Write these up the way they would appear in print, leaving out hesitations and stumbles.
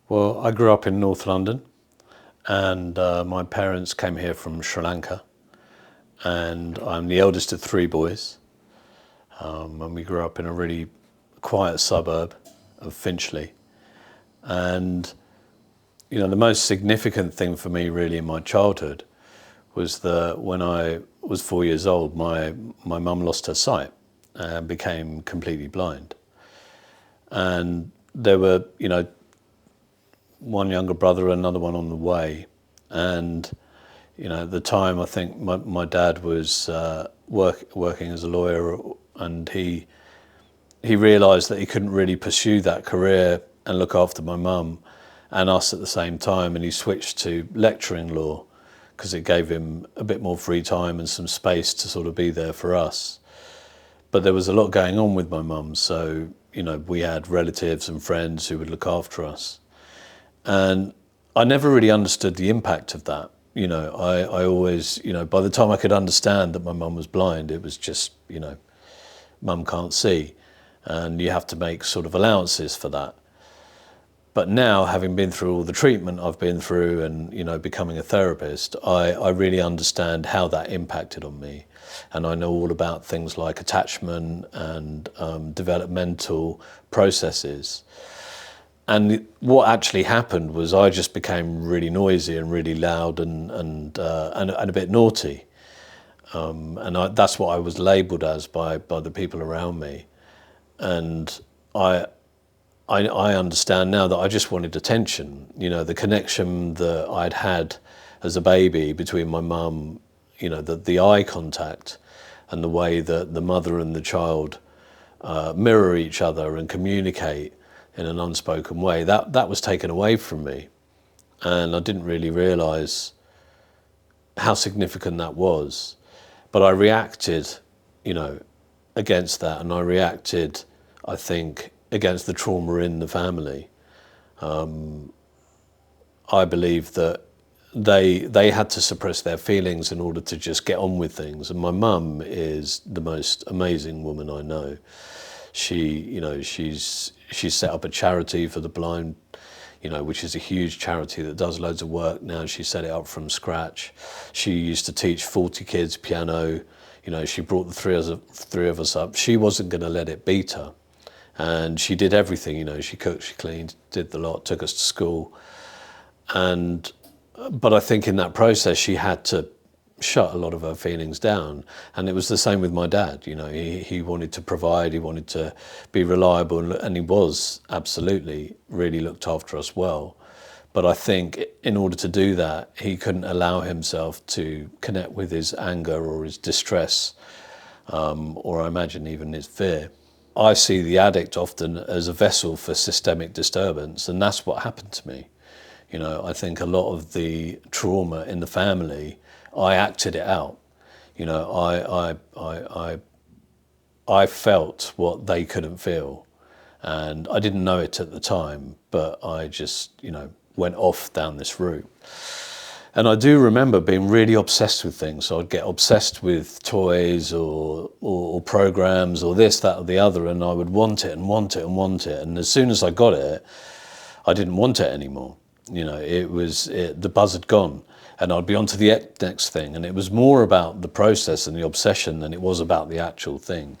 Well, I grew up in North London, and my parents came here from Sri Lanka, and I'm the eldest of three boys. And we grew up in a really quiet suburb of Finchley. And the most significant thing for me really in my childhood was that when I was 4 years old, my mum lost her sight and became completely blind. And there were, one younger brother, another one on the way. And, at the time, I think my dad was working as a lawyer, and he realised that he couldn't really pursue that career and look after my mum and us at the same time, and he switched to lecturing law because it gave him a bit more free time and some space to sort of be there for us. But there was a lot going on with my mum, so we had relatives and friends who would look after us. And I never really understood the impact of that. I always, by the time I could understand that my mum was blind, it was just, mum can't see. And you have to make sort of allowances for that. But now, having been through all the treatment I've been through and, becoming a therapist, I really understand how that impacted on me. And I know all about things like attachment and developmental processes. And what actually happened was I just became really noisy and really loud and a bit naughty. That's what I was labelled as by the people around me. And I understand now that I just wanted attention. The connection that I'd had as a baby between my mum, the eye contact and the way that the mother and the child mirror each other and communicate in an unspoken way, that was taken away from me. And I didn't really realise how significant that was. But I reacted, against that, and I reacted, I think, against the trauma in the family. I believe that they had to suppress their feelings in order to just get on with things. And my mum is the most amazing woman I know. She's set up a charity for the blind, which is a huge charity that does loads of work now. She set it up from scratch. She used to teach 40 kids piano. She brought the three of us up. She wasn't going to let it beat her. And she did everything, she cooked, she cleaned, did the lot, took us to school. But I think in that process, she had to shut a lot of her feelings down. And it was the same with my dad. He wanted to provide, he wanted to be reliable, and he was absolutely really looked after us well. But I think in order to do that, he couldn't allow himself to connect with his anger or his distress, or I imagine even his fear. I see the addict often as a vessel for systemic disturbance, and that's what happened to me. I think a lot of the trauma in the family, I acted it out. I felt what they couldn't feel, and I didn't know it at the time, but I just, went off down this route. And I do remember being really obsessed with things. So I'd get obsessed with toys or programs or this, that, or the other, and I would want it and want it and want it. And as soon as I got it, I didn't want it anymore. The buzz had gone, and I'd be on to the next thing. And it was more about the process and the obsession than it was about the actual thing.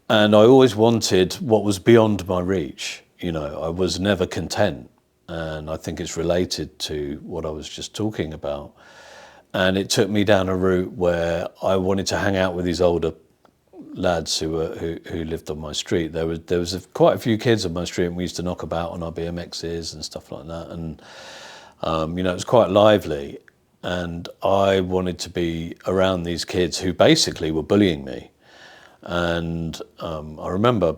And I always wanted what was beyond my reach. I was never content. And I think it's related to what I was just talking about. And it took me down a route where I wanted to hang out with these older lads who lived on my street. There was quite a few kids on my street, and we used to knock about on our BMXs and stuff like that. And it was quite lively. And I wanted to be around these kids who basically were bullying me. And I remember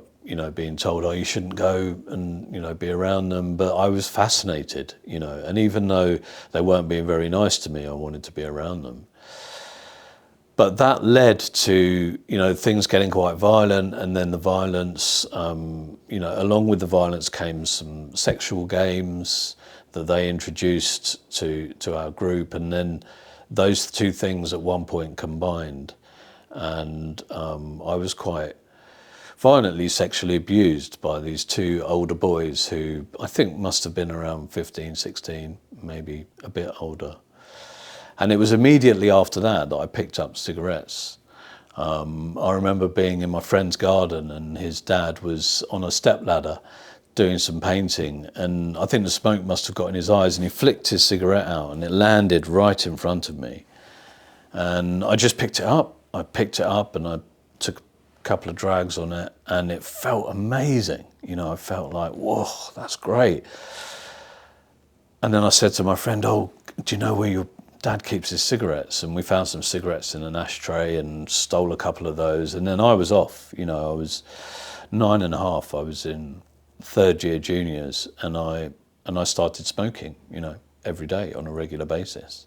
being told, you shouldn't go and, be around them. But I was fascinated, and even though they weren't being very nice to me, I wanted to be around them. But that led to, things getting quite violent, and then the violence, along with the violence came some sexual games that they introduced to our group. And then those two things at one point combined. And I was quite violently sexually abused by these two older boys who I think must have been around 15, 16, maybe a bit older. And it was immediately after that I picked up cigarettes. I remember being in my friend's garden and his dad was on a stepladder doing some painting, and I think the smoke must have got in his eyes, and he flicked his cigarette out and it landed right in front of me. And I just picked it up. I picked it up and I took a couple of drags on it, and it felt amazing. You know, I felt like, whoa, that's great. And then I said to my friend, oh, do you know where your dad keeps his cigarettes? And we found some cigarettes in an ashtray and stole a couple of those. And then I was off. You know, I was 9.5. I was in third year juniors, and I started smoking, you know, every day on a regular basis.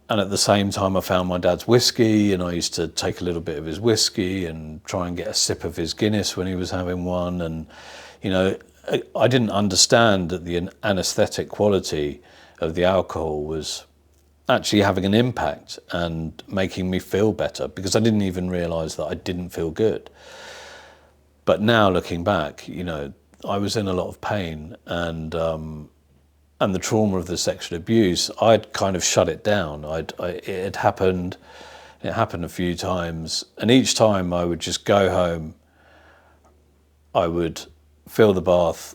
And at the same time, I found my dad's whiskey, and I used to take a little bit of his whiskey and try and get a sip of his Guinness when he was having one. And, you know, I didn't understand that the anesthetic quality of the alcohol was actually having an impact and making me feel better, because I didn't even realise that I didn't feel good. But now looking back, you know, I was in a lot of pain, and the trauma of the sexual abuse, I'd kind of shut it down. It happened a few times, and each time I would just go home, I would fill the bath,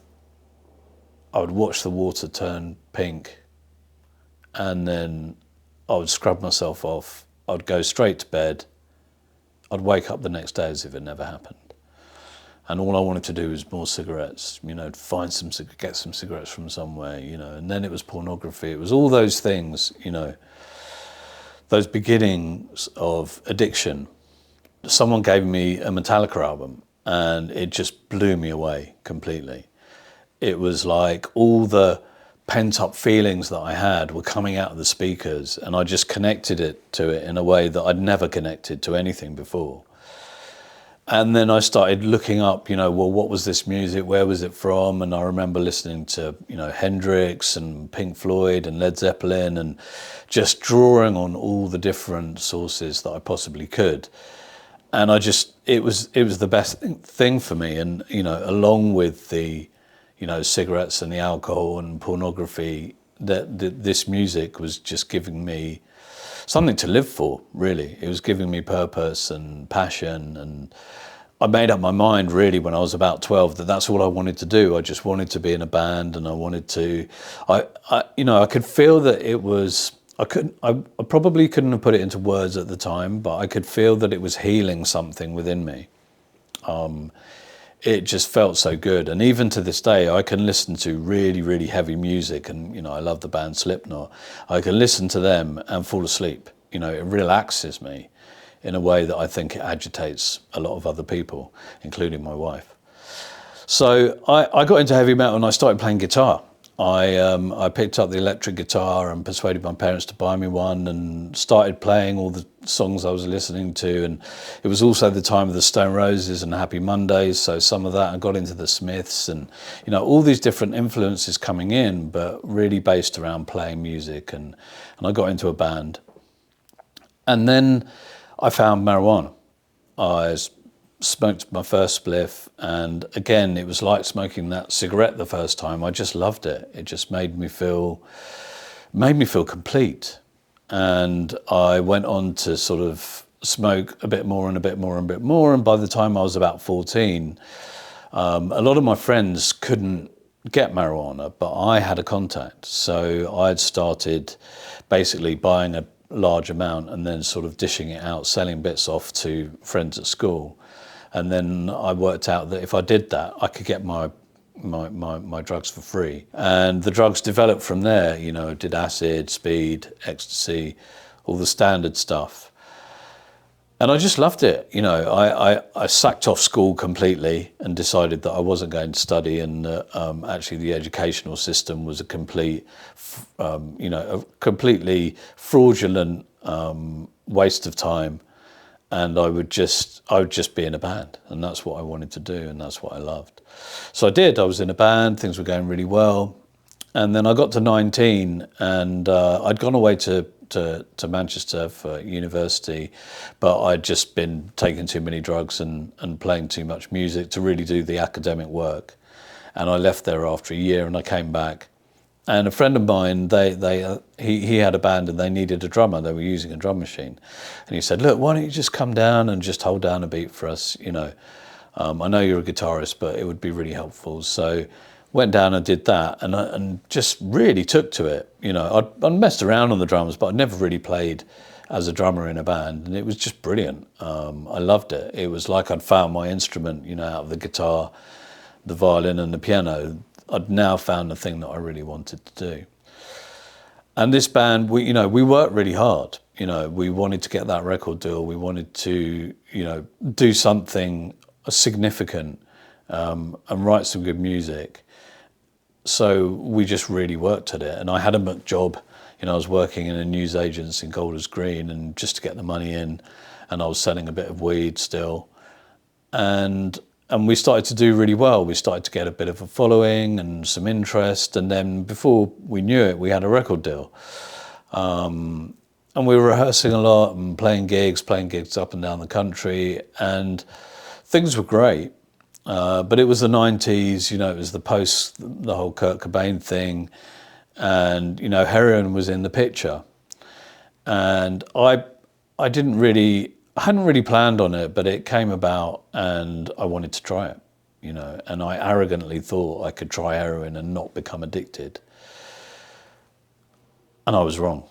I would watch the water turn pink, and then I would scrub myself off, I'd go straight to bed, I'd wake up the next day as if it never happened. And all I wanted to do was more cigarettes, you know, get some cigarettes from somewhere, you know. And then it was pornography. It was all those things, you know, those beginnings of addiction. Someone gave me a Metallica album and it just blew me away completely. It was like all the pent-up feelings that I had were coming out of the speakers, and I just connected it to it in a way that I'd never connected to anything before. And then I started looking up, you know, well, what was this music? Where was it from? And I remember listening to, you know, Hendrix and Pink Floyd and Led Zeppelin, and just drawing on all the different sources that I possibly could. And it was the best thing for me. And, you know, along with the, you know, cigarettes and the alcohol and pornography, that this music was just giving me something to live for, really. It was giving me purpose and passion, and I made up my mind really when I was about 12 that that's all I wanted to do. I just wanted to be in a band, and I wanted to, you know, I could feel that it was, I probably couldn't have put it into words at the time, but I could feel that it was healing something within me. It just felt so good. And even to this day, I can listen to really, really heavy music. And, you know, I love the band Slipknot. I can listen to them and fall asleep. You know, it relaxes me in a way that I think it agitates a lot of other people, including my wife. So I got into heavy metal and I started playing guitar. I picked up the electric guitar and persuaded my parents to buy me one, and started playing all the songs I was listening to. And it was also the time of the Stone Roses and Happy Mondays, so some of that, I got into the Smiths, and, you know, all these different influences coming in, but really based around playing music. And I got into a band. And then I found marijuana. I smoked my first spliff, and again, it was like smoking that cigarette the first time. I just loved it. It just made me feel complete. And I went on to sort of smoke a bit more and a bit more and a bit more. And by the time I was about 14, a lot of my friends couldn't get marijuana, but I had a contact. So I'd started basically buying a large amount and then sort of dishing it out, selling bits off to friends at school. And then I worked out that if I did that, I could get my drugs for free. And the drugs developed from there. You know, did acid, speed, ecstasy, all the standard stuff. And I just loved it. You know, I sacked off school completely and decided that I wasn't going to study, and actually the educational system was a complete, you know, a completely fraudulent waste of time. And I would just be in a band, and that's what I wanted to do, and that's what I loved. So I did. I was in a band, things were going really well. And then I got to 19, and I'd gone away to to Manchester for university, but I'd just been taking too many drugs and playing too much music to really do the academic work. And I left there after a year, and I came back. And a friend of mine, he had a band and they needed a drummer. They were using a drum machine, and he said, "Look, why don't you just come down and just hold down a beat for us? You know, I know you're a guitarist, but it would be really helpful." So went down and did that, and just really took to it. You know, I'd messed around on the drums, but I'd never really played as a drummer in a band, and it was just brilliant. I loved it. It was like I'd found my instrument, you know, out of the guitar, the violin and the piano. I'd now found the thing that I really wanted to do. And this band, we worked really hard. You know, we wanted to get that record deal. We wanted to, you know, do something significant and write some good music. So we just really worked at it. And I had a job, you know, I was working in a newsagent in Golders Green, and just to get the money in, and I was selling a bit of weed still. And we started to do really well. We started to get a bit of a following and some interest, and then before we knew it, we had a record deal. And we were rehearsing a lot and playing gigs up and down the country, and things were great. But it was the 90s, you know, it was the whole Kurt Cobain thing, and, you know, heroin was in the picture. And I hadn't really planned on it, but it came about and I wanted to try it, you know, and I arrogantly thought I could try heroin and not become addicted. And I was wrong.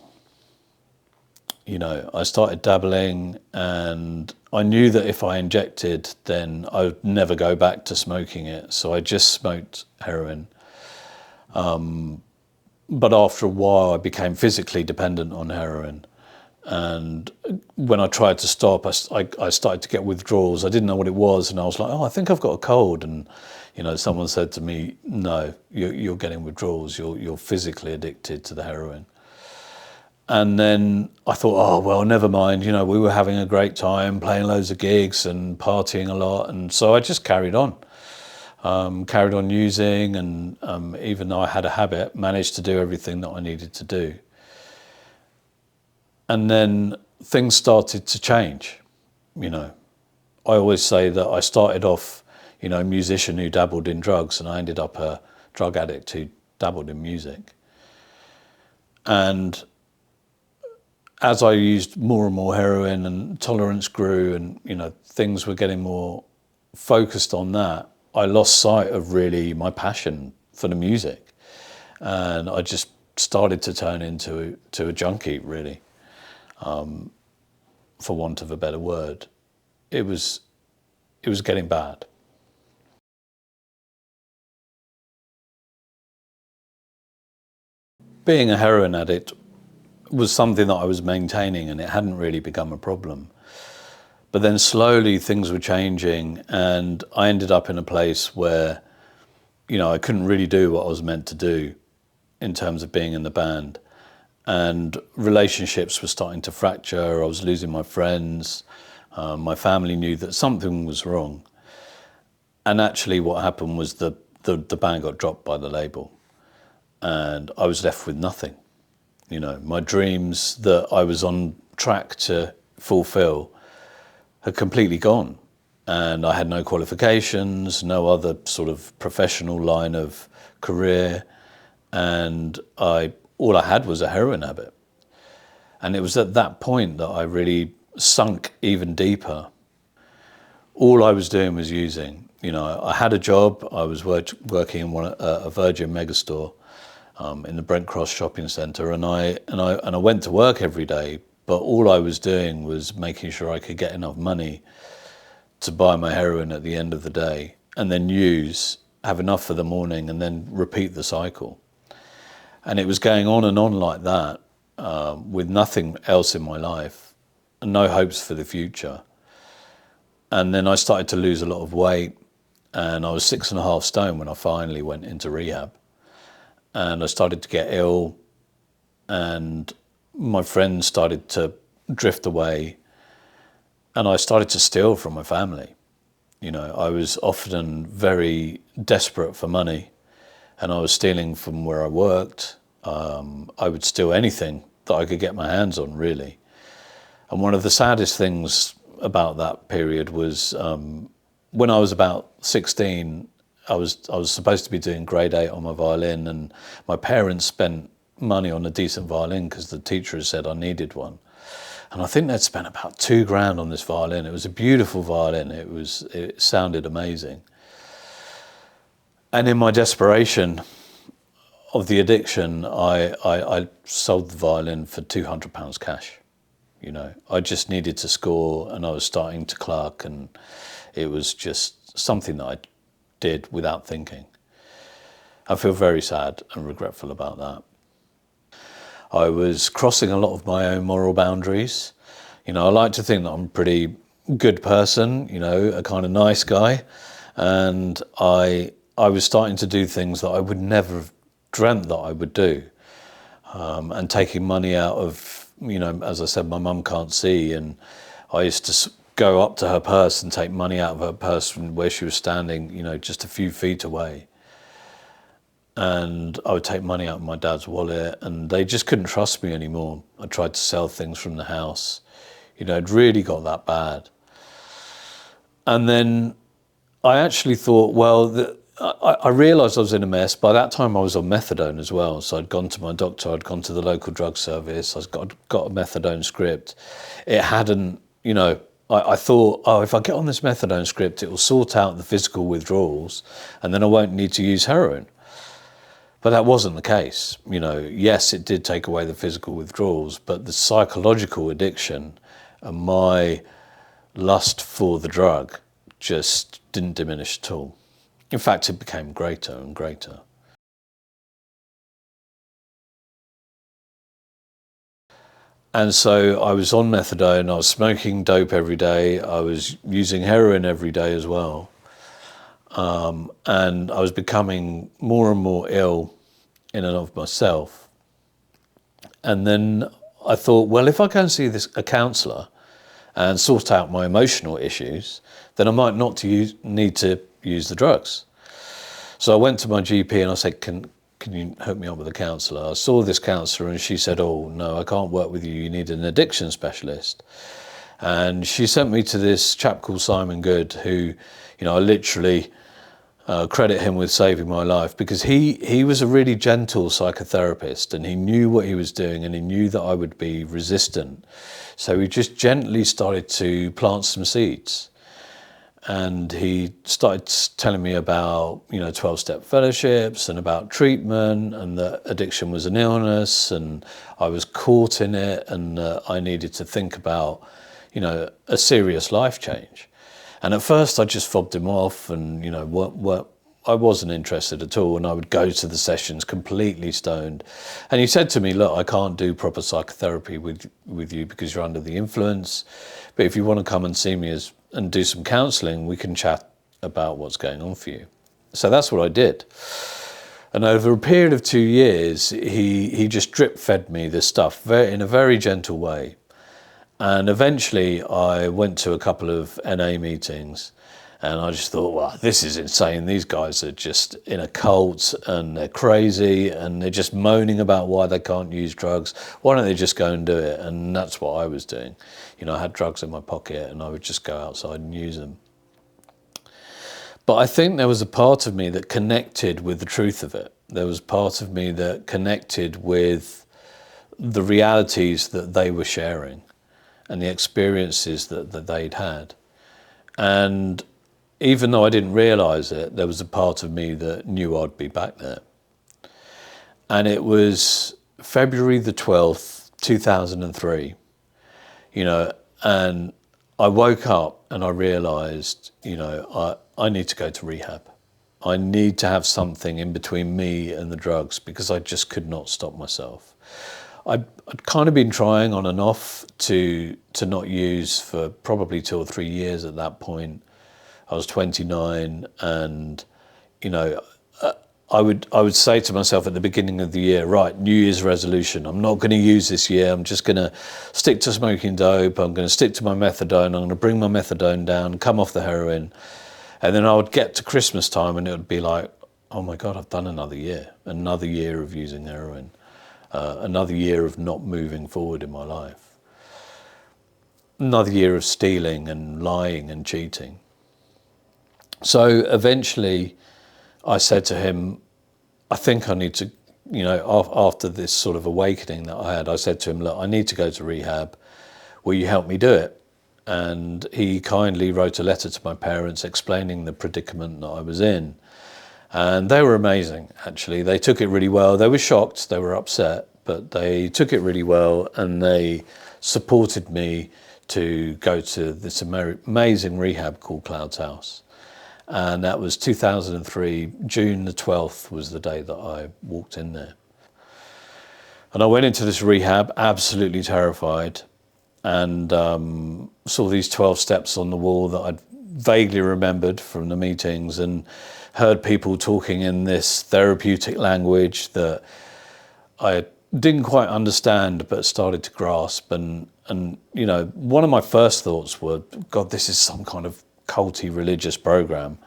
You know, I started dabbling, and I knew that if I injected, then I would never go back to smoking it. So I just smoked heroin. But after a while, I became physically dependent on heroin. And when I tried to stop, I started to get withdrawals. I didn't know what it was, and I was like, "Oh, I think I've got a cold." And, you know, someone said to me, "No, you're getting withdrawals. You're physically addicted to the heroin." And then I thought, "Oh, well, never mind." You know, we were having a great time, playing loads of gigs and partying a lot. And so I just carried on using, and even though I had a habit, managed to do everything that I needed to do. And then things started to change. You know, I always say that I started off, you know, a musician who dabbled in drugs, and I ended up a drug addict who dabbled in music. And as I used more and more heroin, and tolerance grew, and, you know, things were getting more focused on that, I lost sight of really my passion for the music. And I just started to turn into a junkie, really. For want of a better word, it was getting bad. Being a heroin addict was something that I was maintaining, and it hadn't really become a problem. But then slowly things were changing, and I ended up in a place where, you know, I couldn't really do what I was meant to do in terms of being in the band. And relationships were starting to fracture. I was losing my friends. My family knew that something was wrong. And actually what happened was the band got dropped by the label, and I was left with nothing. You know, my dreams that I was on track to fulfill had completely gone. And I had no qualifications, no other sort of professional line of career. And all I had was a heroin habit. And it was at that point that I really sunk even deeper. All I was doing was using. You know, I had a job. I was working in a Virgin megastore in the Brent Cross shopping centre, and I went to work every day. But all I was doing was making sure I could get enough money to buy my heroin at the end of the day, and then have enough for the morning, and then repeat the cycle. And it was going on and on like that, with nothing else in my life, and no hopes for the future. And then I started to lose a lot of weight, and I was 6.5 stone when I finally went into rehab. And I started to get ill, and my friends started to drift away, and I started to steal from my family. You know, I was often very desperate for money, and I was stealing from where I worked. I would steal anything that I could get my hands on, really. And one of the saddest things about that period was when I was about 16, I was supposed to be doing grade 8 on my violin, and my parents spent money on a decent violin because the teacher had said I needed one. And I think they'd spent about £2,000 on this violin. It was a beautiful violin. It sounded amazing. And in my desperation of the addiction, I sold the violin for £200 cash. You know, I just needed to score, and I was starting to clerk, and it was just something that I did without thinking. I feel very sad and regretful about that. I was crossing a lot of my own moral boundaries. You know, I like to think that I'm a pretty good person, you know, a kind of nice guy. And I was starting to do things that I would never have dreamt that I would do. And taking money out of, you know, as I said, my mum can't see. And I used to go up to her purse and take money out of her purse from where she was standing, you know, just a few feet away. And I would take money out of my dad's wallet, and they just couldn't trust me anymore. I tried to sell things from the house. You know, it really got that bad. And then I actually thought, well, I realised I was in a mess. By that time I was on methadone as well. So I'd gone to my doctor, I'd gone to the local drug service, I'd got a methadone script. It hadn't, you know, I thought, oh, if I get on this methadone script, it will sort out the physical withdrawals, and then I won't need to use heroin. But that wasn't the case. You know, yes, it did take away the physical withdrawals, but the psychological addiction and my lust for the drug just didn't diminish at all. In fact, it became greater and greater. And so I was on methadone, I was smoking dope every day, I was using heroin every day as well. And I was becoming more and more ill in and of myself. And then I thought, well, if I go and see a counsellor and sort out my emotional issues, then I might not need to use the drugs. So I went to my GP and I said, can you hook me up with a counsellor? I saw this counsellor and she said, oh, no, I can't work with you. You need an addiction specialist. And she sent me to this chap called Simon Good, who, you know, I literally credit him with saving my life, because he was a really gentle psychotherapist, and he knew what he was doing, and he knew that I would be resistant. So he just gently started to plant some seeds. And he started telling me about, you know, 12-step fellowships and about treatment, and that addiction was an illness and I was caught in it, and I needed to think about, you know, a serious life change. And at first I just fobbed him off, and, you know, what I wasn't interested at all, and I would go to the sessions completely stoned. And he said to me, look, I can't do proper psychotherapy with you because you're under the influence, but if you want to come and see me and do some counselling, we can chat about what's going on for you. So that's what I did. And over a period of 2 years, he just drip fed me this stuff in a very gentle way. And eventually I went to a couple of NA meetings, and I just thought, wow, this is insane. These guys are just in a cult, and they're crazy, and they're just moaning about why they can't use drugs. Why don't they just go and do it? And that's what I was doing. You know, I had drugs in my pocket, and I would just go outside and use them. But I think there was a part of me that connected with the truth of it. There was part of me that connected with the realities that they were sharing and the experiences that they'd had. And even though I didn't realise it, there was a part of me that knew I'd be back there. And it was February the 12th, 2003, you know, and I woke up and I realised, you know, I need to go to rehab. I need to have something in between me and the drugs, because I just could not stop myself. I'd kind of been trying on and off to not use for probably 2 or 3 years at that point. I was 29, and, you know, I would say to myself at the beginning of the year, right, New Year's resolution, I'm not going to use this year, I'm just going to stick to smoking dope, I'm going to stick to my methadone, I'm going to bring my methadone down, come off the heroin. And then I would get to Christmas time and it would be like, oh my God, I've done another year of using heroin. another year of not moving forward in my life, another year of stealing and lying and cheating. So eventually I said to him, I think I need to, after this sort of awakening that I had, I said to him, look, I need to go to rehab. Will you help me do it? And he kindly wrote a letter to my parents explaining the predicament that I was in. And they were amazing, actually. They took it really well. They were shocked, they were upset, but they took it really well, and they supported me to go to this amazing rehab called Cloud's House. And that was 2003, June the 12th was the day that I walked in there. And I went into this rehab absolutely terrified, and saw these 12 steps on the wall that I'd vaguely remembered from the meetings, and heard people talking in this therapeutic language that I didn't quite understand but started to grasp. And one of my first thoughts were, God, this is some kind of culty religious program.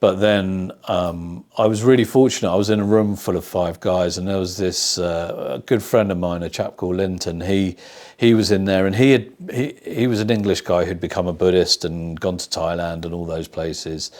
But then I was really fortunate. I was in a room full of 5 guys, and there was this a good friend of mine, a chap called Linton. He was in there, and he was an English guy who'd become a Buddhist and gone to Thailand and all those places.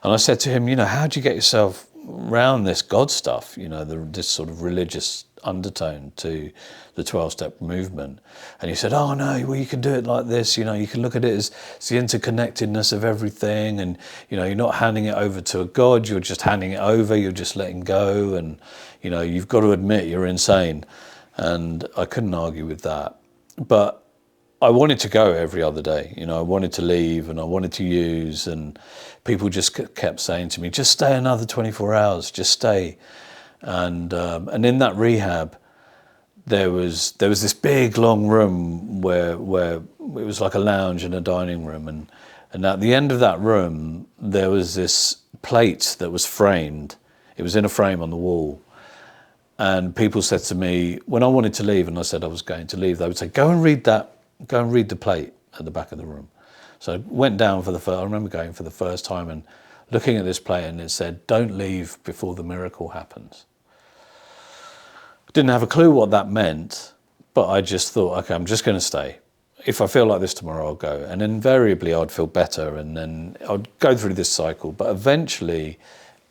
And I said to him, how do you get yourself around this God stuff? This sort of religious undertone to the 12-step movement. And he said, oh no, well, you can do it like this, you can look at it as the interconnectedness of everything, and you're not handing it over to a God, you're just handing it over, you're just letting go, and you've got to admit you're insane. And I couldn't argue with that, but I wanted to go every other day. I wanted to leave, and I wanted to use, and people just kept saying to me, just stay another 24 hours, just stay. And in that rehab, there was this big long room where it was like a lounge and a dining room, and at the end of that room there was this plate that was framed. It was in a frame on the wall, and people said to me when I wanted to leave, and I said I was going to leave, they would say, go and read the plate at the back of the room. So I went down I remember going for the first time and looking at this plate, and it said, don't leave before the miracle happens. Didn't have a clue what that meant, but I just thought, okay, I'm just going to stay. If I feel like this tomorrow, I'll go. And invariably I'd feel better, and then I'd go through this cycle. But eventually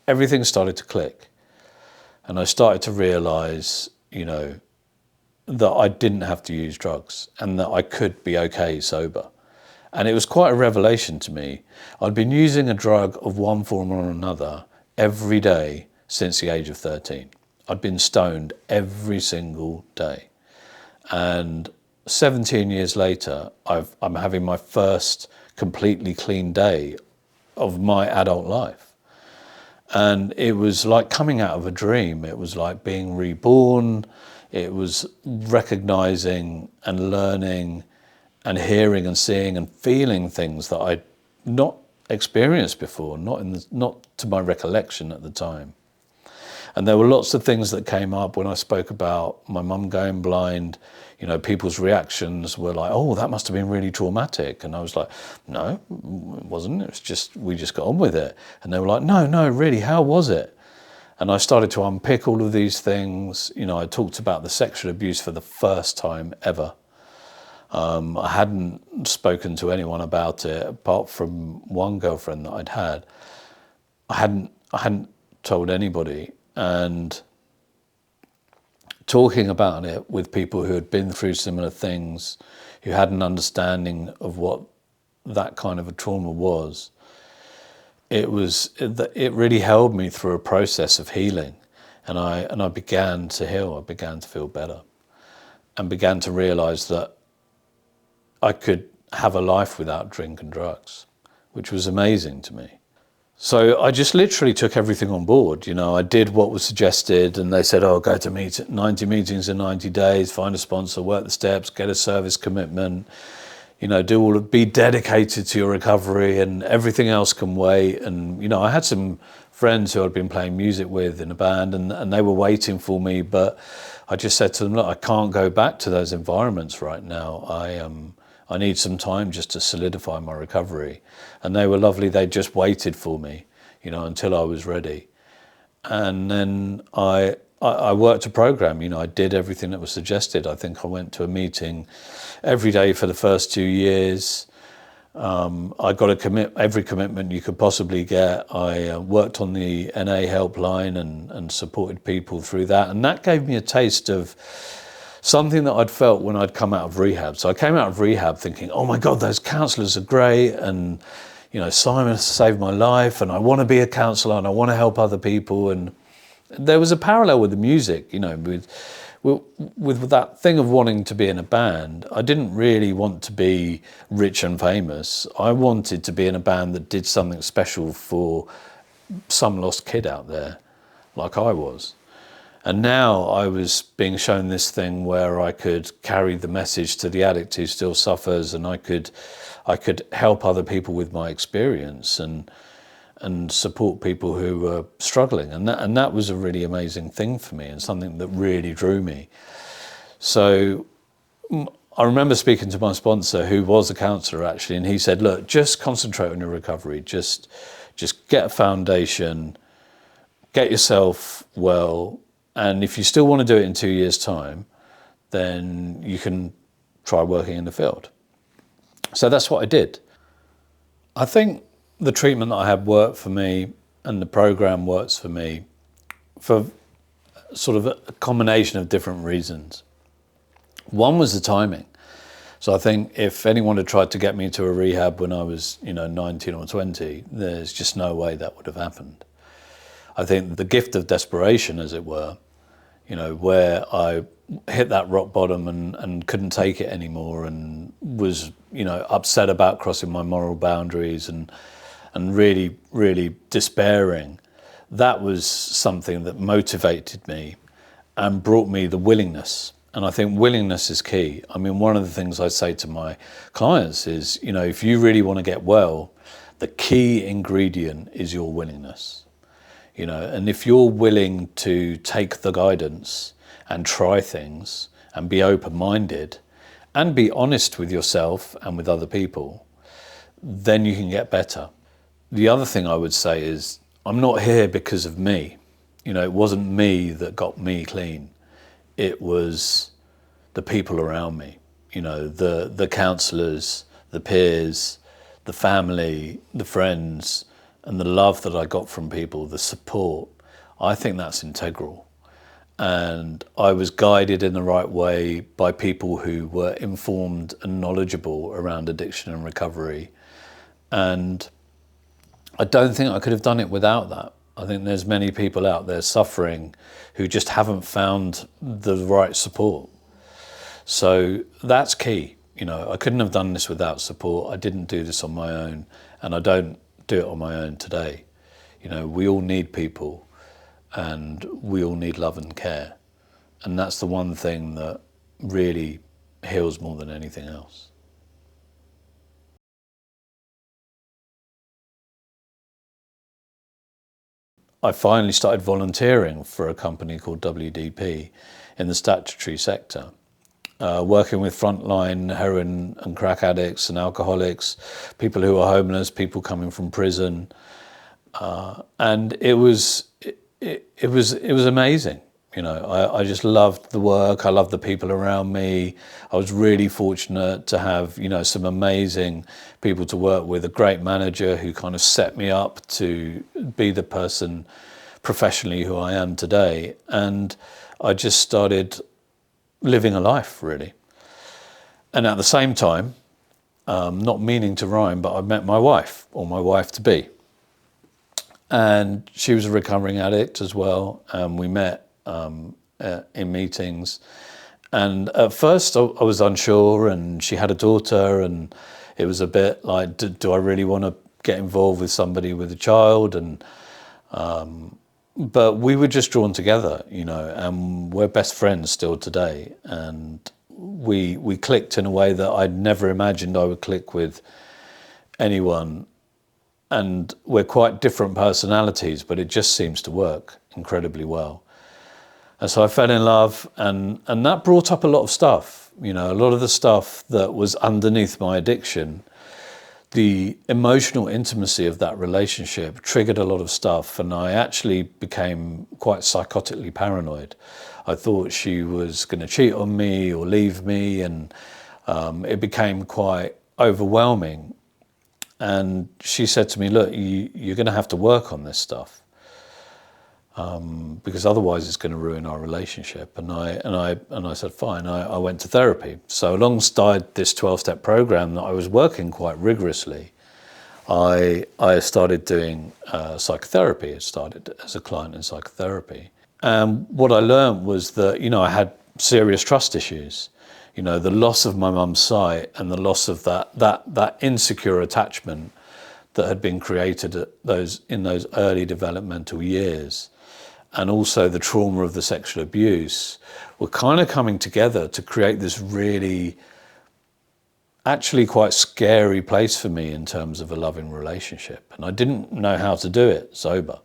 everything started to click, and I started to realize, that I didn't have to use drugs, and that I could be okay sober. And it was quite a revelation to me. I'd been using a drug of one form or another every day since the age of 13. I'd been stoned every single day. And 17 years later, I'm having my first completely clean day of my adult life. And it was like coming out of a dream. It was like being reborn. It was recognizing and learning and hearing and seeing and feeling things that I'd not experienced before, not to my recollection at the time. And there were lots of things that came up when I spoke about my mum going blind. People's reactions were like, oh, that must have been really traumatic. And I was like, no, it wasn't. It was just, we just got on with it. And they were like, no, really, how was it? And I started to unpick all of these things. I talked about the sexual abuse for the first time ever. I hadn't spoken to anyone about it apart from one girlfriend that I'd had. I hadn't told anybody. And talking about it with people who had been through similar things, who had an understanding of what that kind of a trauma was, it really held me through a process of healing. And I began to heal. I began to feel better, and began to realize that I could have a life without drink and drugs, which was amazing to me. So I just literally took everything on board. I did what was suggested, and they said, go to 90 meetings in 90 days, find a sponsor, work the steps, get a service commitment, be dedicated to your recovery, and everything else can wait. And, I had some friends who I'd been playing music with in a band, and they were waiting for me, but I just said to them, look, I can't go back to those environments right now. I need some time just to solidify my recovery. And they were lovely. They just waited for me, until I was ready. And then I I worked a program. I did everything that was suggested. I think I went to a meeting every day for the first 2 years. I got every commitment you could possibly get. I worked on the NA helpline and supported people through that. And that gave me a taste of something that I'd felt when I'd come out of rehab. So I came out of rehab thinking, oh my God, those counsellors are great. And, Simon saved my life and I want to be a counsellor and I want to help other people. And there was a parallel with the music, with that thing of wanting to be in a band. I didn't really want to be rich and famous. I wanted to be in a band that did something special for some lost kid out there, like I was. And now I was being shown this thing where I could carry the message to the addict who still suffers, and I could help other people with my experience and support people who were struggling. And that was a really amazing thing for me and something that really drew me. So I remember speaking to my sponsor, who was a counsellor actually, and he said, look, just concentrate on your recovery. Just get a foundation, get yourself well. And if you still want to do it in 2 years' time, then you can try working in the field. So that's what I did. I think the treatment that I had worked for me and the program works for me for sort of a combination of different reasons. One was the timing. So I think if anyone had tried to get me to a rehab when I was, 19 or 20, there's just no way that would have happened. I think the gift of desperation, as it were, where I hit that rock bottom and couldn't take it anymore and was, upset about crossing my moral boundaries and really, really despairing, that was something that motivated me and brought me the willingness. And I think willingness is key. I mean, one of the things I say to my clients is, if you really want to get well, the key ingredient is your willingness. And if you're willing to take the guidance and try things and be open-minded and be honest with yourself and with other people, then you can get better. The other thing I would say is, I'm not here because of me. It wasn't me that got me clean. It was the people around me, the counsellors, the peers, the family, the friends, and the love that I got from people, the support. I think that's integral. And I was guided in the right way by people who were informed and knowledgeable around addiction and recovery. And I don't think I could have done it without that. I think there's many people out there suffering who just haven't found the right support. So that's key. I couldn't have done this without support. I didn't do this on my own, and I don't do it on my own today. We all need people and we all need love and care. And that's the one thing that really heals more than anything else. I finally started volunteering for a company called WDP in the statutory sector, working with frontline heroin and crack addicts and alcoholics, people who are homeless, people coming from prison, and it was amazing. I just loved the work. I loved the people around me. I was really fortunate to have, some amazing people to work with, a great manager who kind of set me up to be the person professionally who I am today. And I just started living a life, really. And at the same time, not meaning to rhyme, but I met my wife, or my wife-to-be. And she was a recovering addict as well. And we met in meetings. And at first I was unsure, and she had a daughter, and it was a bit like, do I really want to get involved with somebody with a child? And but we were just drawn together, and we're best friends still today. And we clicked in a way that I'd never imagined I would click with anyone. And we're quite different personalities, but it just seems to work incredibly well. And so I fell in love, and that brought up a lot of stuff. A lot of the stuff that was underneath my addiction the emotional intimacy of that relationship triggered a lot of stuff, and I actually became quite psychotically paranoid. I thought she was going to cheat on me or leave me, and it became quite overwhelming. And she said to me, look, you're going to have to work on this stuff, because otherwise it's going to ruin our relationship. And I said, fine. I went to therapy. So alongside this 12-step program that I was working quite rigorously, I started doing psychotherapy. I started as a client in psychotherapy. And what I learned was that, I had serious trust issues. The loss of my mum's sight and the loss of that insecure attachment that had been created in those early developmental years, and also the trauma of the sexual abuse, were kind of coming together to create this really, actually quite scary place for me in terms of a loving relationship. And I didn't know how to do it sober.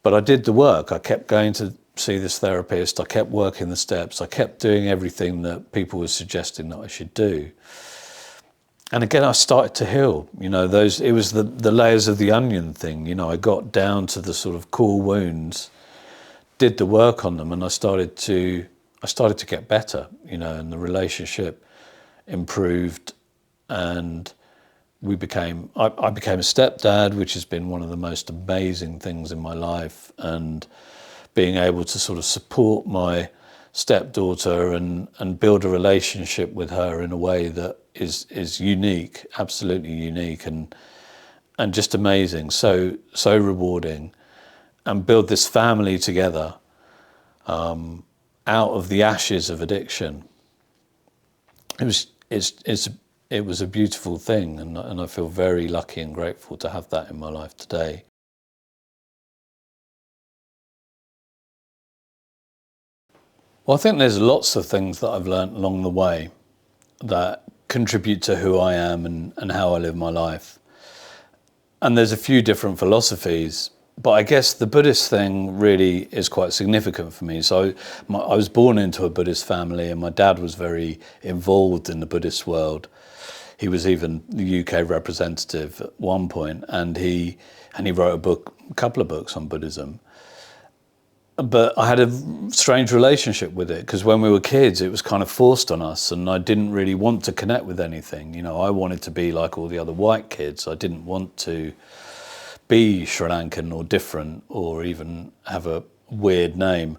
But I did the work. I kept going to see this therapist. I kept working the steps. I kept doing everything that people were suggesting that I should do. And again, I started to heal. It was the layers of the onion thing. I got down to the sort of core wounds, did the work on them, and I started to get better. And the relationship improved, and I became a stepdad, which has been one of the most amazing things in my life. And being able to sort of support my stepdaughter and build a relationship with her in a way that is unique, absolutely unique, and just amazing, so rewarding, and build this family together out of the ashes of addiction. It was a beautiful thing, and I feel very lucky and grateful to have that in my life today. Well, I think there's lots of things that I've learned along the way that contribute to who I am and how I live my life. And there's a few different philosophies, but I guess the Buddhist thing really is quite significant for me. So I was born into a Buddhist family, and my dad was very involved in the Buddhist world. He was even the UK representative at one point, and he wrote a couple of books on Buddhism. But I had a strange relationship with it, because when we were kids, it was kind of forced on us, and I didn't really want to connect with anything. I wanted to be like all the other white kids. I didn't want to be Sri Lankan or different, or even have a weird name.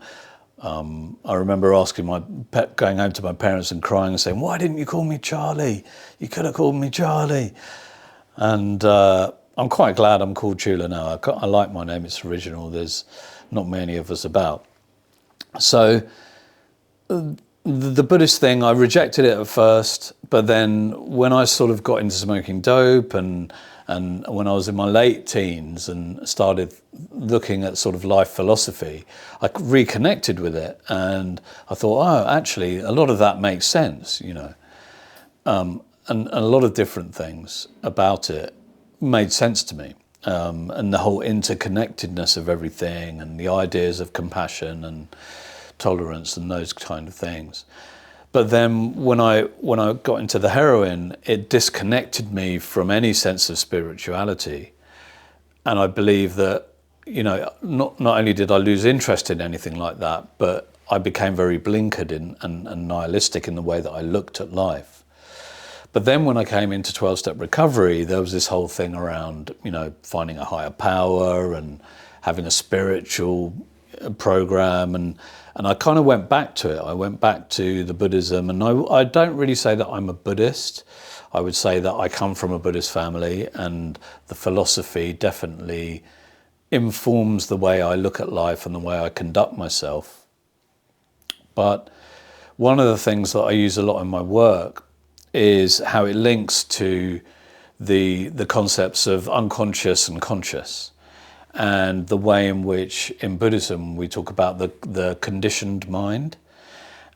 I remember going home to my parents and crying and saying, "Why didn't you call me Charlie? You could have called me Charlie." And I'm quite glad I'm called Chula now. I like my name. It's original. There's not many of us about. So the Buddhist thing, I rejected it at first, but then when I sort of got into smoking dope and when I was in my late teens and started looking at sort of life philosophy, I reconnected with it, and I thought, oh, actually, a lot of that makes sense, and a lot of different things about it made sense to me. And the whole interconnectedness of everything, and the ideas of compassion and tolerance and those kind of things. But then when I got into the heroin, it disconnected me from any sense of spirituality. And I believe that, not only did I lose interest in anything like that, but I became very blinkered and nihilistic in the way that I looked at life. But then when I came into 12-step recovery, there was this whole thing around, finding a higher power and having a spiritual program. And I kind of went back to it. I went back to the Buddhism. And I don't really say that I'm a Buddhist. I would say that I come from a Buddhist family, and the philosophy definitely informs the way I look at life and the way I conduct myself. But one of the things that I use a lot in my work is how it links to the concepts of unconscious and conscious, and the way in which in Buddhism we talk about the conditioned mind,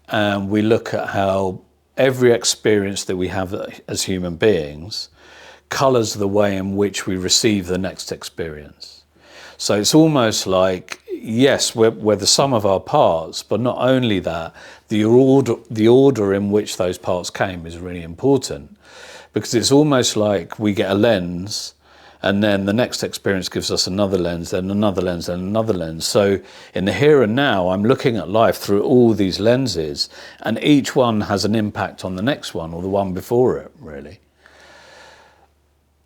and we look at how every experience that we have as human beings colours the way in which we receive the next experience. So it's almost like, yes, we're the sum of our parts, but not only that, the order in which those parts came is really important, because it's almost like we get a lens, and then the next experience gives us another lens, then another lens, then another lens. So in the here and now, I'm looking at life through all these lenses, and each one has an impact on the next one or the one before it, really.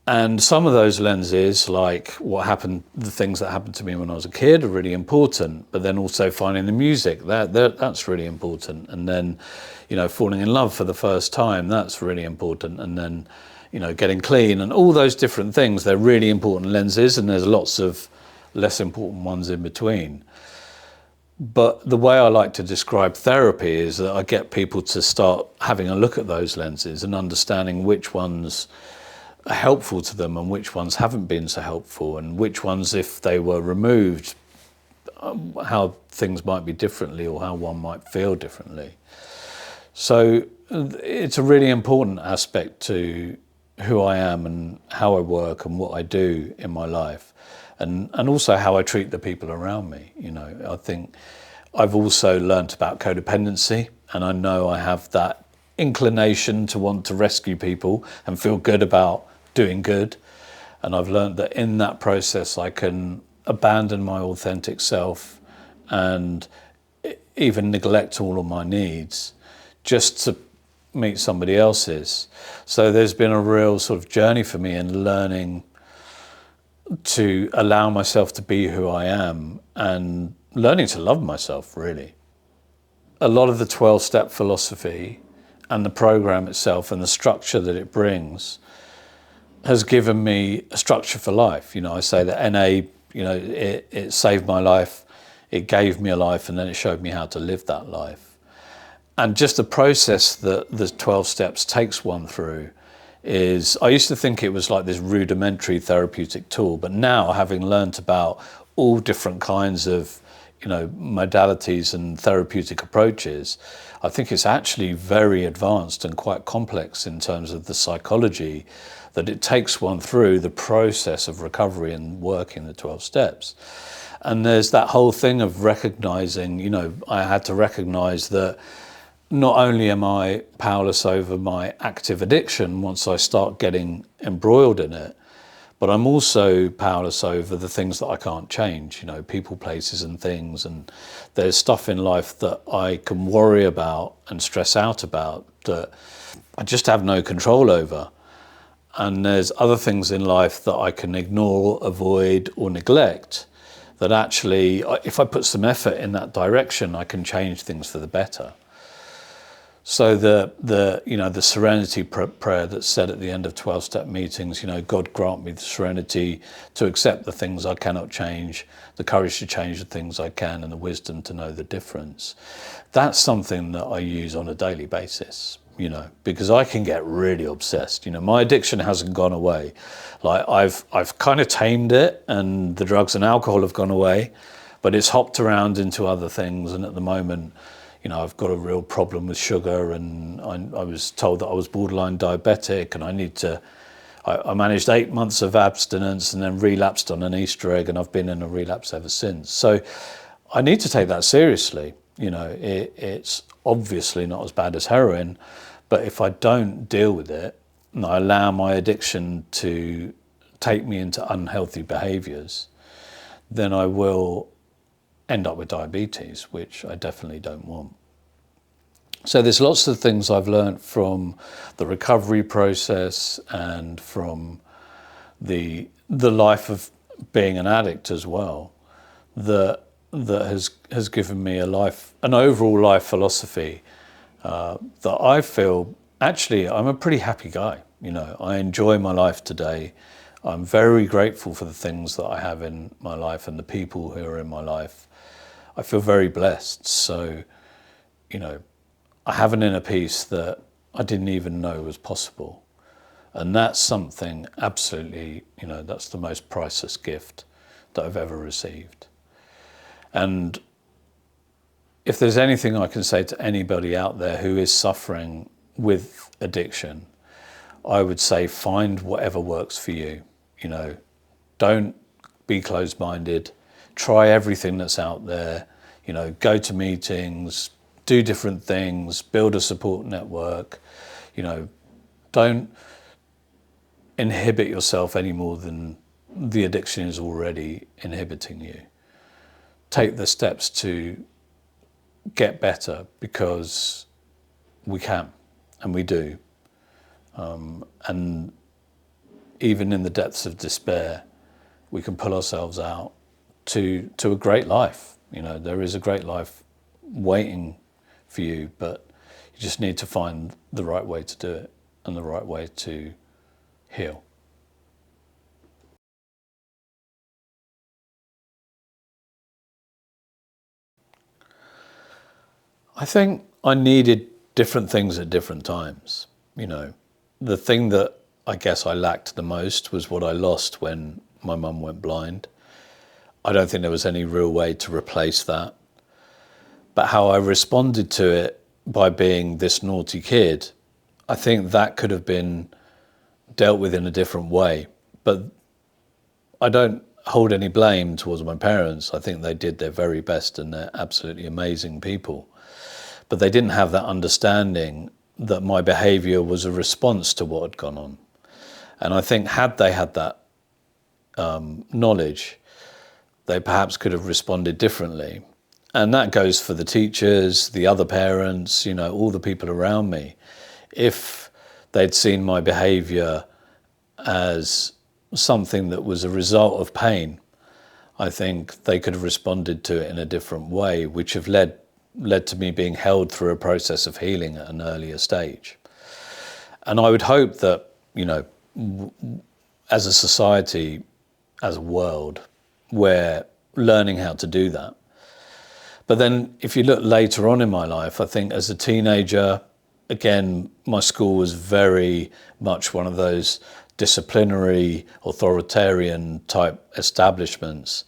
And some of those lenses, like what happened, the things that happened to me when I was a kid, are really important. But then also finding the music, that's really important. And then, falling in love for the first time, that's really important. And then, getting clean and all those different things, they're really important lenses, and there's lots of less important ones in between. But the way I like to describe therapy is that I get people to start having a look at those lenses and understanding which ones are helpful to them and which ones haven't been so helpful, and which ones, if they were removed, how things might be differently or how one might feel differently. So it's a really important aspect to who I am and how I work and what I do in my life, and also how I treat the people around me. I think I've also learnt about codependency, and I know I have that inclination to want to rescue people and feel good about doing good. And I've learned that in that process I can abandon my authentic self and even neglect all of my needs just to meet somebody else's. So there's been a real sort of journey for me in learning to allow myself to be who I am and learning to love myself, really. A lot of the 12-step philosophy and the program itself and the structure that it brings has given me a structure for life. I say that NA, it saved my life, it gave me a life, and then it showed me how to live that life. And just the process that the 12 steps takes one through is, I used to think it was like this rudimentary therapeutic tool, but now, having learnt about all different kinds of modalities and therapeutic approaches, I think it's actually very advanced and quite complex in terms of the psychology that it takes one through the process of recovery and working the 12 steps. And there's that whole thing of recognizing, I had to recognize that not only am I powerless over my active addiction once I start getting embroiled in it, but I'm also powerless over the things that I can't change, people, places and things. And there's stuff in life that I can worry about and stress out about that I just have no control over. And there's other things in life that I can ignore, avoid or neglect that actually, if I put some effort in that direction, I can change things for the better. So the serenity prayer that's said at the end of 12-step meetings, God grant me the serenity to accept the things I cannot change, the courage to change the things I can, and the wisdom to know the difference. That's something that I use on a daily basis, because I can get really obsessed. My addiction hasn't gone away. Like I've kind of tamed it, and the drugs and alcohol have gone away, but it's hopped around into other things. And at the moment, I've got a real problem with sugar, and I was told that I was borderline diabetic, and I managed 8 months of abstinence and then relapsed on an Easter egg, and I've been in a relapse ever since. So I need to take that seriously. It's obviously not as bad as heroin, but if I don't deal with it and I allow my addiction to take me into unhealthy behaviors, then I will end up with diabetes, which I definitely don't want. So there's lots of things I've learned from the recovery process and from the life of being an addict as well, that has given me an overall life philosophy that I feel, actually, I'm a pretty happy guy. I enjoy my life today. I'm very grateful for the things that I have in my life and the people who are in my life. I feel very blessed. So, I have an inner peace that I didn't even know was possible. And that's something absolutely, that's the most priceless gift that I've ever received. And if there's anything I can say to anybody out there who is suffering with addiction, I would say find whatever works for you. Don't be closed-minded. Try everything that's out there. Go to meetings, do different things, build a support network. Don't inhibit yourself any more than the addiction is already inhibiting you. Take the steps to get better, because we can, and we do. And even in the depths of despair, we can pull ourselves out to a great life. You know, there is a great life waiting for you, but you just need to find the right way to do it and the right way to heal. I think I needed different things at different times. You know, the thing that I guess I lacked the most was what I lost when my mum went blind. I don't think there was any real way to replace that. But how I responded to it by being this naughty kid, I think that could have been dealt with in a different way. But I don't hold any blame towards my parents. I think they did their very best, and they're absolutely amazing people. But they didn't have that understanding that my behaviour was a response to what had gone on. And I think had they had that knowledge, they perhaps could have responded differently. And that goes for the teachers, the other parents, you know, all the people around me. If they'd seen my behaviour as something that was a result of pain, I think they could have responded to it in a different way, which have led to me being held through a process of healing at an earlier stage. And I would hope that, you know, as a society, as a world, we're learning how to do that. But then if you look later on in my life, I think as a teenager, again, my school was very much one of those disciplinary, authoritarian type establishments.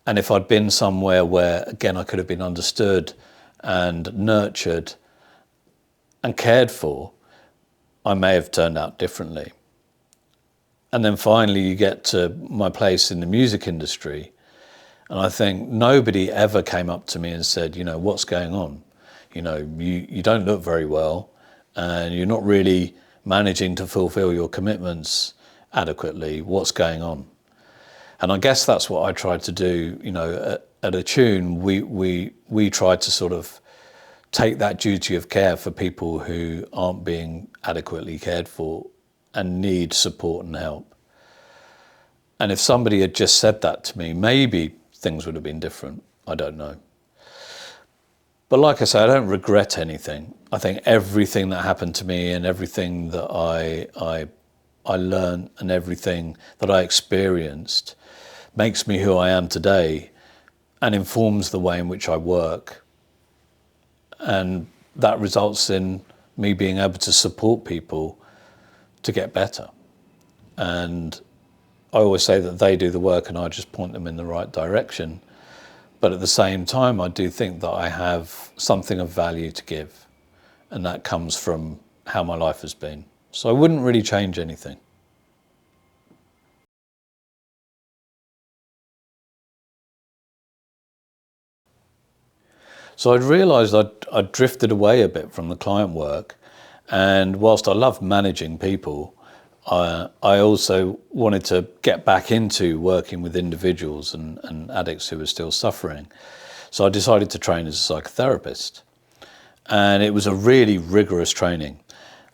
And if I'd been somewhere where, again, I could have been understood and nurtured and cared for, I may have turned out differently. And then finally you get to my place in the music industry, and I think nobody ever came up to me and said, you know, what's going on? You know, you don't look very well, and you're not really managing to fulfill your commitments adequately. What's going on? And I guess that's what I tried to do. You know, at Attune, we tried to sort of take that duty of care for people who aren't being adequately cared for and need support and help. And if somebody had just said that to me, maybe things would have been different. I don't know. But like I say, I don't regret anything. I think everything that happened to me and everything that I learned and everything that I experienced makes me who I am today and informs the way in which I work. And that results in me being able to support people to get better. And I always say that they do the work and I just point them in the right direction. But at the same time, I do think that I have something of value to give. And that comes from how my life has been. So I wouldn't really change anything. So I'd realised I'd drifted away a bit from the client work. And whilst I loved managing people, I also wanted to get back into working with individuals and addicts who were still suffering. So I decided to train as a psychotherapist. And it was a really rigorous training.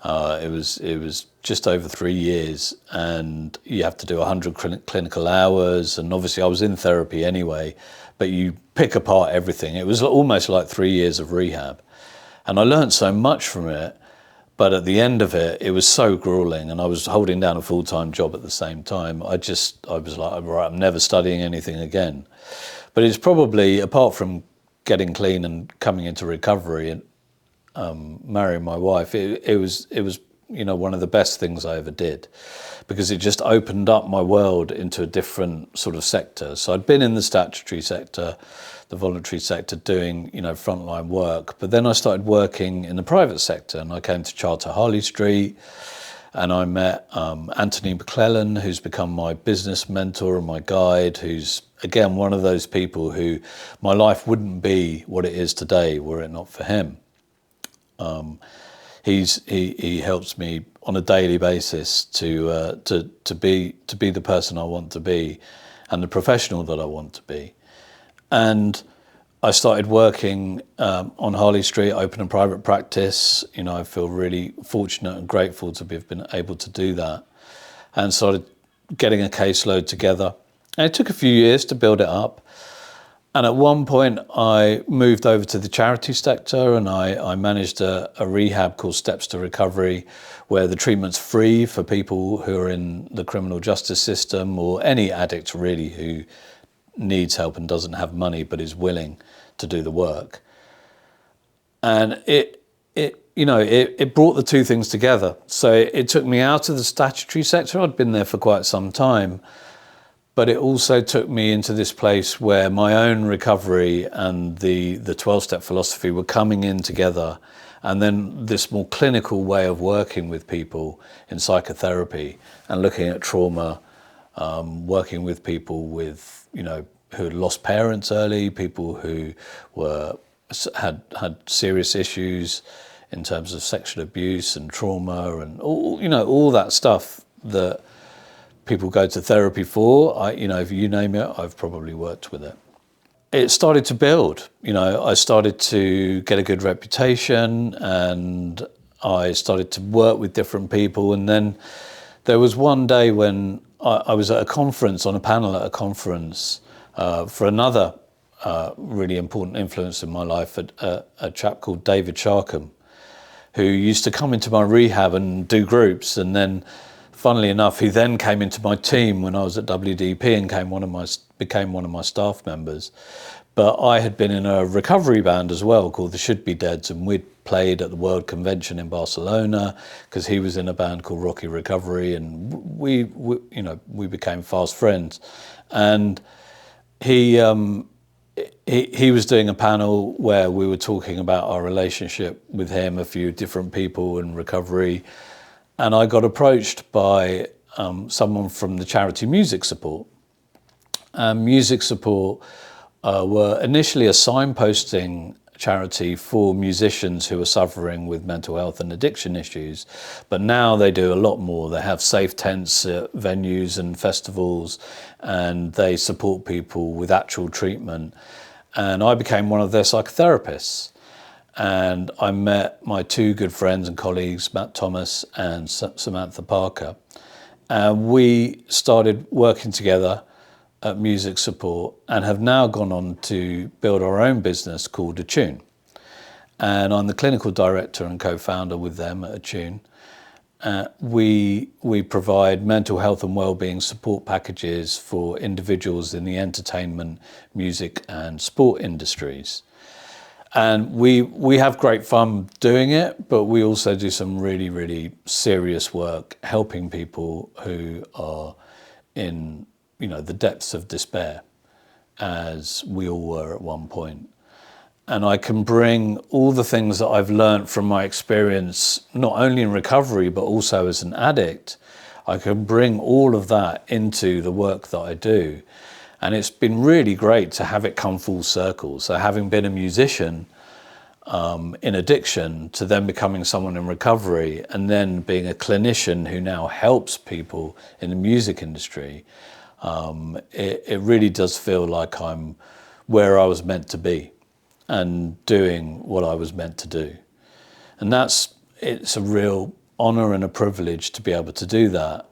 It was just over 3 years, and you have to do 100 clinical hours. And obviously I was in therapy anyway, but you pick apart everything. It was almost like 3 years of rehab. And I learned so much from it. But at the end of it, it was so grueling, and I was holding down a full-time job at the same time. I was like, right, I'm never studying anything again. But it's probably, apart from getting clean and coming into recovery and marrying my wife, it was you know, one of the best things I ever did, because it just opened up my world into a different sort of sector. So I'd been in the statutory sector, the voluntary sector, doing, you know, frontline work, but then I started working in the private sector, and I came to charter Harley St, and I met Anthony McClellan, who's become my business mentor and my guide, who's again one of those people who my life wouldn't be what it is today were it not for him. he helps me on a daily basis to be the person I want to be, and the professional that I want to be. And I started working on Harley Street, opened a private practice. You know, I feel really fortunate and grateful to have been able to do that, and started getting a caseload together. And it took a few years to build it up. And at one point, I moved over to the charity sector, and I managed a rehab called Steps to Recovery, where the treatment's free for people who are in the criminal justice system, or any addict really who needs help and doesn't have money but is willing to do the work. And it brought the two things together. So it took me out of the statutory sector. I'd been there for quite some time, but it also took me into this place where my own recovery and the 12-step philosophy were coming in together. And then this more clinical way of working with people in psychotherapy and looking at trauma, working with people with, who had lost parents early, people who had serious issues in terms of sexual abuse and trauma and all that stuff that people go to therapy for. If you name it, I've probably worked with it. It started to build. I started to get a good reputation, and I started to work with different people. And then there was one day when I was at a conference, on a panel at a conference, for another really important influence in my life, a chap called David Sharkham, who used to come into my rehab and do groups. And then, funnily enough, he then came into my team when I was at WDP and became one of my staff members. But I had been in a recovery band as well called the Should Be Deads, and we'd played at the World Convention in Barcelona because he was in a band called Rocky Recovery, and we became fast friends. And he was doing a panel where we were talking about our relationship with him, a few different people in recovery, and I got approached by someone from the charity Music Support. Music Support were initially a signposting charity for musicians who are suffering with mental health and addiction issues, but now they do a lot more. They have safe tents at venues and festivals, and they support people with actual treatment. And I became one of their psychotherapists, and I met my two good friends and colleagues, Matt Thomas and Samantha Parker, and we started working together at Music Support, and have now gone on to build our own business called Attune. And I'm the clinical director and co-founder with them at Attune. We provide mental health and wellbeing support packages for individuals in the entertainment, music and sport industries. And we have great fun doing it, but we also do some really, really serious work helping people who are in the depths of despair, as we all were at one point. And I can bring all the things that I've learned from my experience, not only in recovery, but also as an addict. I can bring all of that into the work that I do. And it's been really great to have it come full circle. So having been a musician in addiction, to then becoming someone in recovery, and then being a clinician who now helps people in the music industry, it really does feel like I'm where I was meant to be and doing what I was meant to do. And it's a real honor and a privilege to be able to do that.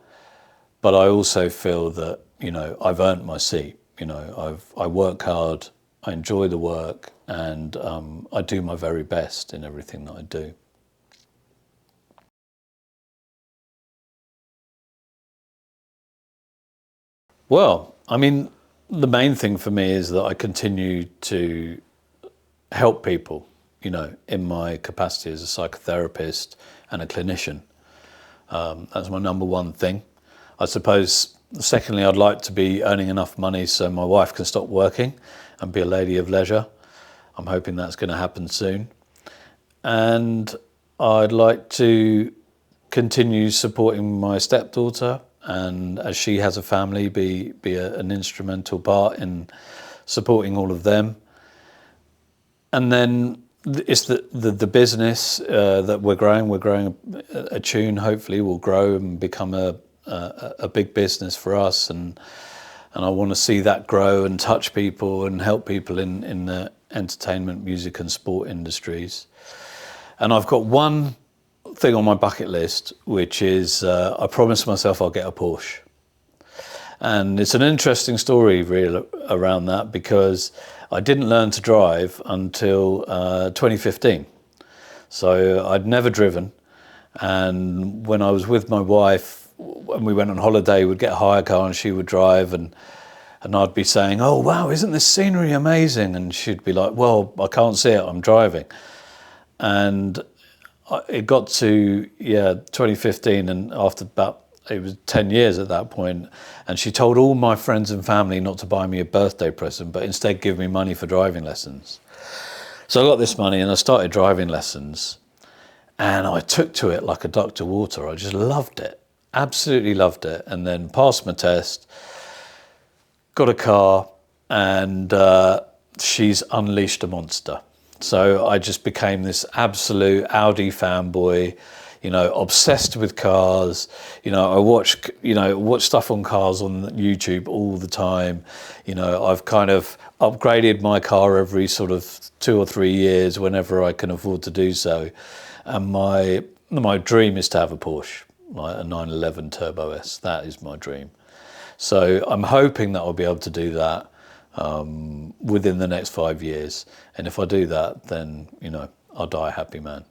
But I also feel that, I've earned my seat. I work hard, I enjoy the work, and I do my very best in everything that I do. Well, the main thing for me is that I continue to help people, in my capacity as a psychotherapist and a clinician. That's my number one thing. I suppose, secondly, I'd like to be earning enough money so my wife can stop working and be a lady of leisure. I'm hoping that's going to happen soon. And I'd like to continue supporting my stepdaughter, and as she has a family, be an instrumental part in supporting all of them. And then it's the business that we're growing. We're growing a tune. Hopefully, will grow and become a big business for us, and I want to see that grow and touch people and help people in the entertainment, music, and sport industries. And I've got one thing on my bucket list, which is I promised myself I'll get a Porsche. And it's an interesting story really around that, because I didn't learn to drive until 2015. So I'd never driven. And when I was with my wife, when we went on holiday, we'd get a hire car and she would drive, and I'd be saying, "Oh, wow, isn't this scenery amazing?" And she'd be like, "Well, I can't see it, I'm driving." And it got to 2015, and after about, it was 10 years at that point, and she told all my friends and family not to buy me a birthday present, but instead give me money for driving lessons. So I got this money and I started driving lessons, and I took to it like a duck to water. I just loved it, absolutely loved it. And then passed my test, got a car, and she's unleashed a monster. So I just became this absolute Audi fanboy, obsessed with cars. I watch stuff on cars on YouTube all the time. I've kind of upgraded my car every sort of 2 or 3 years whenever I can afford to do so. And my dream is to have a Porsche, like a 911 Turbo S. That is my dream. So I'm hoping that I'll be able to do that within the next 5 years. And if I do that, then, I'll die a happy man.